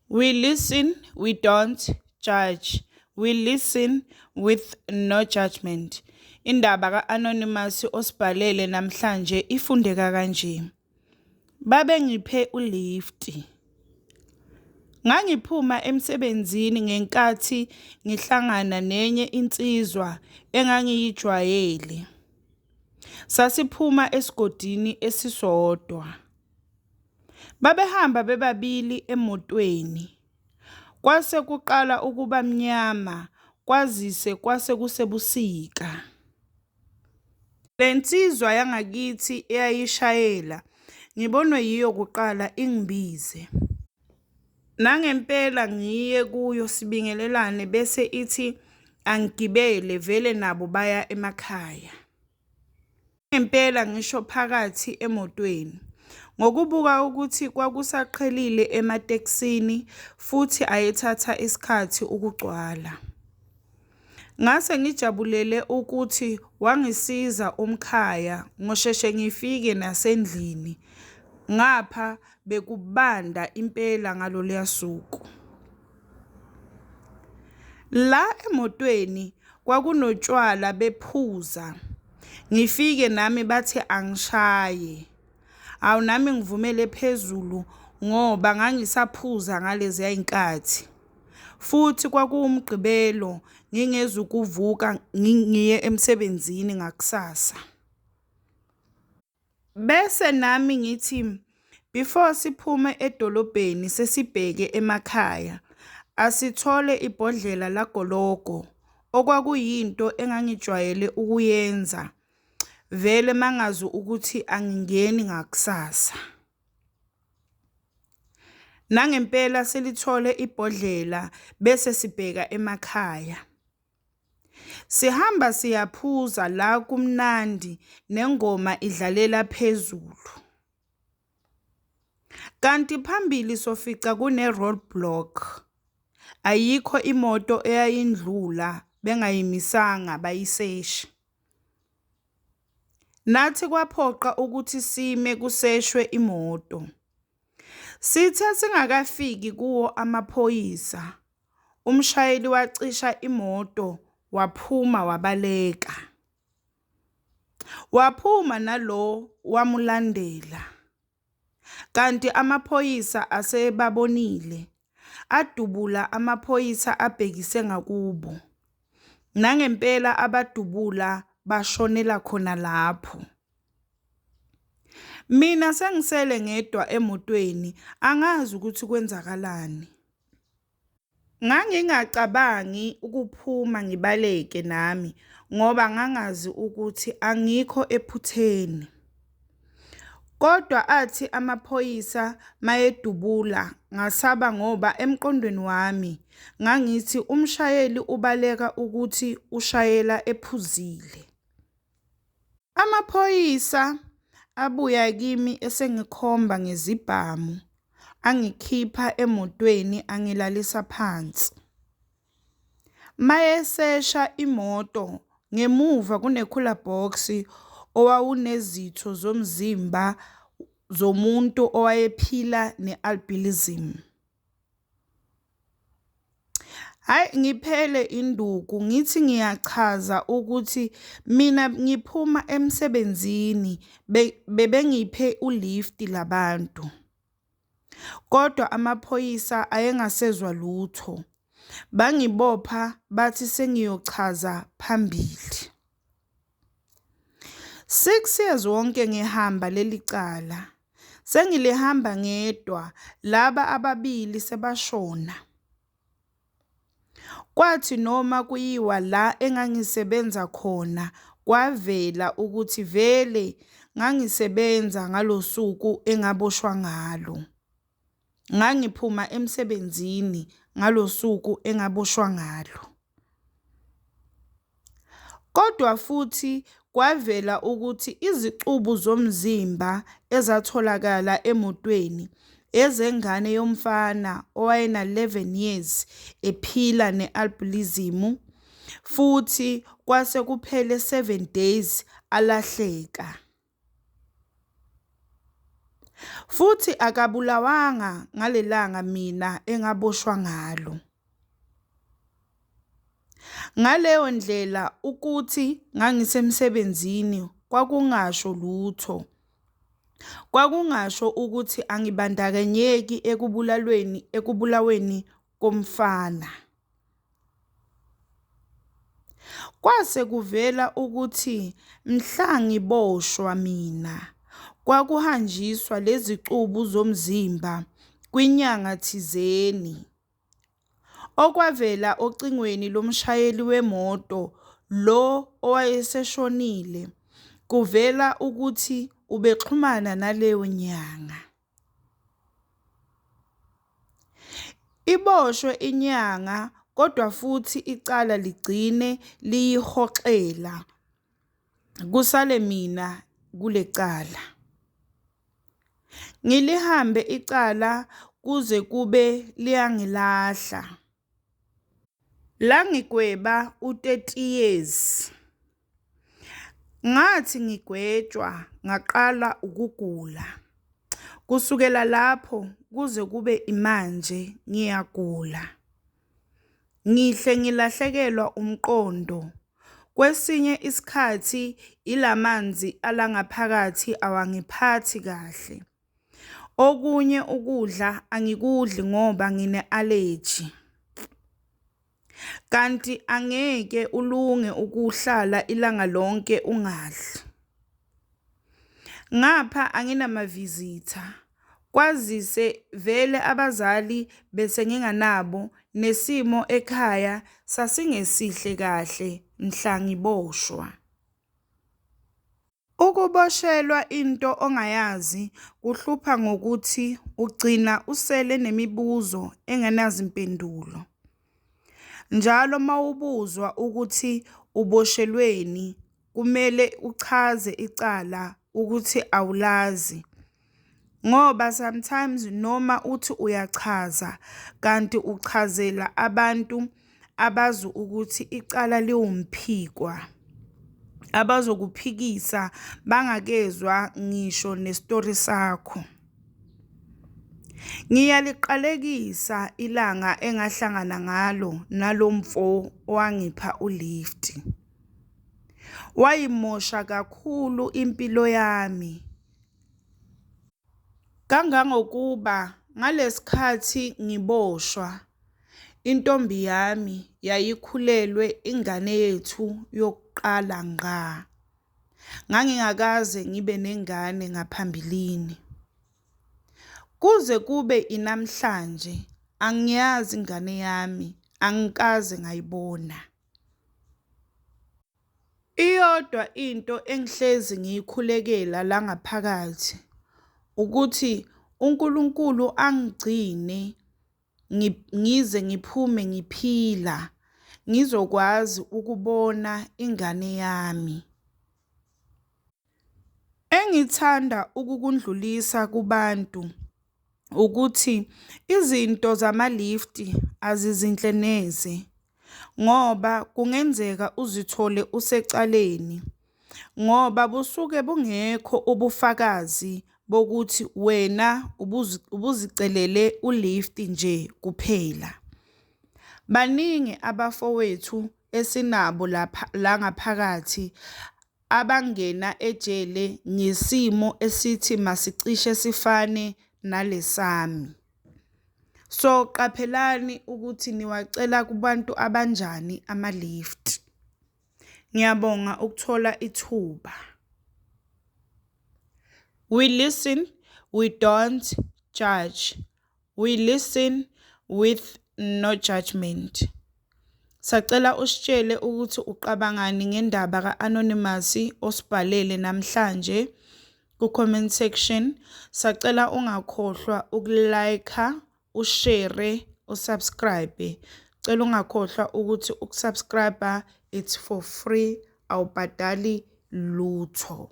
We listen, we don't judge. We listen with no judgment. Indaba ka-Anonymous osibhalele namhlanje ifundeka kanje. Babe ngiphe ulifti. Ngangiphuma emsebenzini ngenkathi ngihlangana nenye insizwa engangiyijwayele. Sasiphuma esigodini esisodwa. Babehamba bebabili emotweni. Kwase kuqala ukuba mnyama, kwazise kwase kusebusika. Lensizwa yangakithi eyayishayela, ngibonwe yiyo kuqala ingibize. Nangempela ngiye kuyo sibingelelane bese ithi angigibele vele nabo baya emakhaya. Ngempela ngisho phakathi emotweni. Ngokubuka ukuthi kwakusaqhelile ematekisini futhi ayethatha isikhathi ukugcwala. Ngase ngijabulele ukuthi wangisiza umkhaya ngosheshe ngifike nasendlini. Ngapha bekubanda impela ngalolu suku. La emotweni kwakunotshwala bephuza. Ngifike nami bathi angishaye. Awu nami ngivumele phezulu ngoba ngangisaphuza ngalezi ayinkathi. Futhi kwakuwumgqibelo ngingezukuvuka ngiye emsebenzini ngakusasa. Bese nami ngithi before siphume edolobheni sesibheke emakhaya asithole ibhodlela lagologo okwakuyinto engangijwayele ukuyenza. Vele mangazi ukuthi angingeni ngakusasa. Nangempela selithole ibhodlela bese sibheka emakhaya. Sihamba siyaphuza la kumnandi nengoma idlalela phezulu. Kanti phambili sofica kune roadblock. Ayikho imoto eyayindlula bengayimisanga bayiseshe. Nathi kwaphoqa ukuthi sime kuseshwe imoto. Sithe singakafiki kuwo amaphoyisa. Umshayeli wacisha imoto waphuma wabaleka. Waphuma nalo wamulandela. Kanti amaphoyisa asebabonile. Adubula amaphoyisa abhekise ngakubo. Nangempela abadubula bashonela khona lapho. Mina sengisele ngedwa emotweni angazi ukuthi kwenzakalani. Ngangingacabangi ukuphuma ngibaleke nami ngoba ngangazi ukuthi angikho ephutheni. Kodwa athi amaphoyisa mayedubula ngasaba ngoba emqondweni wami ngangithi umshayeli ubaleka ukuthi ushayela ephuzile. Amaphoyisa abuya kimi esengikhomba ngezibhamu angikhipha emotweni angilalisa phansi. Mayesesha imoto ngemuva kunekhula box owawunezitho zomzimba zomuntu owayephila nealbinism. Hayi ngiphele induku ngithi ngiyachaza ukuthi mina ngiphuma emsebenzini bebengiphe ulifti labantu. Kodwa amaphoyisa ayengasezwa lutho. Bangibopha bathi sengiyochaza phambili. 6 years wonke ngihamba leli cala. Sengilihamba ngedwa laba ababili sebashona. Kwathi noma kuyiwa la engangisebenza khona kwavela ukuthi vele ngangisebenza ngalosuku engaboshwa ngalo. Ngangiphuma emsebenzini ngalosuku engaboshwa ngalo. Kodwa futhi kwavela ukuthi izicubu zomzimba ezatholakala emotweni ezengane yomfana owayena 11 years ephila nealbinism futhi kwase kuphele 7 days alahleka. futhi akabulawanga ngalelanga mina engaboshwa ngalo. Ngaleyo ndlela ukuthi ngangisemsebenzini kwakungasho lutho. Kwakungasho ukuthi angibandakanyeki ekubulaweni komfana. Kwase kuvela ukuthi mhla ngiboshwa mina kwakuhanjiswa lezi cubu zomzimba kwinyanga thizeni. Okwavela ocingweni lomshayeli wemoto lo owayeseshonile kuvela ukuthi ubexhumana naleyo nyanga. Iboshwe inyanga kodwa futhi icala ligcine liyihoxela. Kusale mina kule cala. Ngilihambe icala kuze kube liyangilahla. La ngigweba u-30 years. Ngathi ngigwetshwa ngaqala ukugula. Kusukela lapho kuze kube imanje ngiyagula. Ngihle ngilahlekelwa umqondo. Kwesinye isikhathi ilamanzi alangaphakathi awangiphathi kahle. Okunye ukudla angikudli ngoba ngine-allergy. Kanti angeke ulunge ukuhlala ilanga lonke ungadli. Ngapha anginamavizitha. Kwazise vele abazali bese nginganabo nesimo ekhaya sasingesihle kahle mhla ngiboshwa. Ukuboshelwa into ongayazi kuhlupha ngokuthi ugcina usele nemibuzo engenazimpendulo. Njalo mawubuzwa ukuthi uboshelweni kumele uchaze icala ukuthi awulazi. Ngoba sometimes noma uthi uyachaza kanti uchazela abantu abazi ukuthi icala liwumphikwa. Abazokuphikisa bangakezwa ngisho nestori sakho. Ngiyaliqalekisa ilanga engahlangana ngalo nalomfo owangipha ulift. Wayimosha kakhulu impilo yami. Kangangokuba ngalesikhathi ngiboshwa intombi yami yayikhulelwe ingane yethu yokuqala ngqa. Ngangingakaze ngibe nengane ngaphambilini. Kuze kube inamhlanje angiyazi ingane yami, angikaze ngayibona. Iyodwa into engihlezi ngiyikhulekela la ngaphakathi ukuthi uNkulunkulu angigcine ngize ngiphume ngiphila ngizokwazi ukubona ingane yami. Engithanda ukukundlulisa kubantu ukuthi izinto zamalifti azizinhle neze ngoba kungenzeka uzithole usecaleni ngoba busuke bungekho ubufakazi bokuthi wena ubuzicelele ulift nje kuphela. Baningi abafowethu esinabo la ngaphakathi abangena ejele ngesimo esithi masicishe sifane nalesami. So qaphelani ukuthi niwacela kubantu abanjani amalift. Ngiyabonga ukuthola ithuba. We listen, we don't judge. We listen with no judgment. Sacela usitshele ukuthi uqabangani ngendaba ka-Anonymous osibhalele namhlanje ku-comment section. Sacela ungakhohlwa ukulike, ushare, usubscribe. Cela ungakhohlwa ukuthi ukusubscribe it's for free, awubhadali lutho.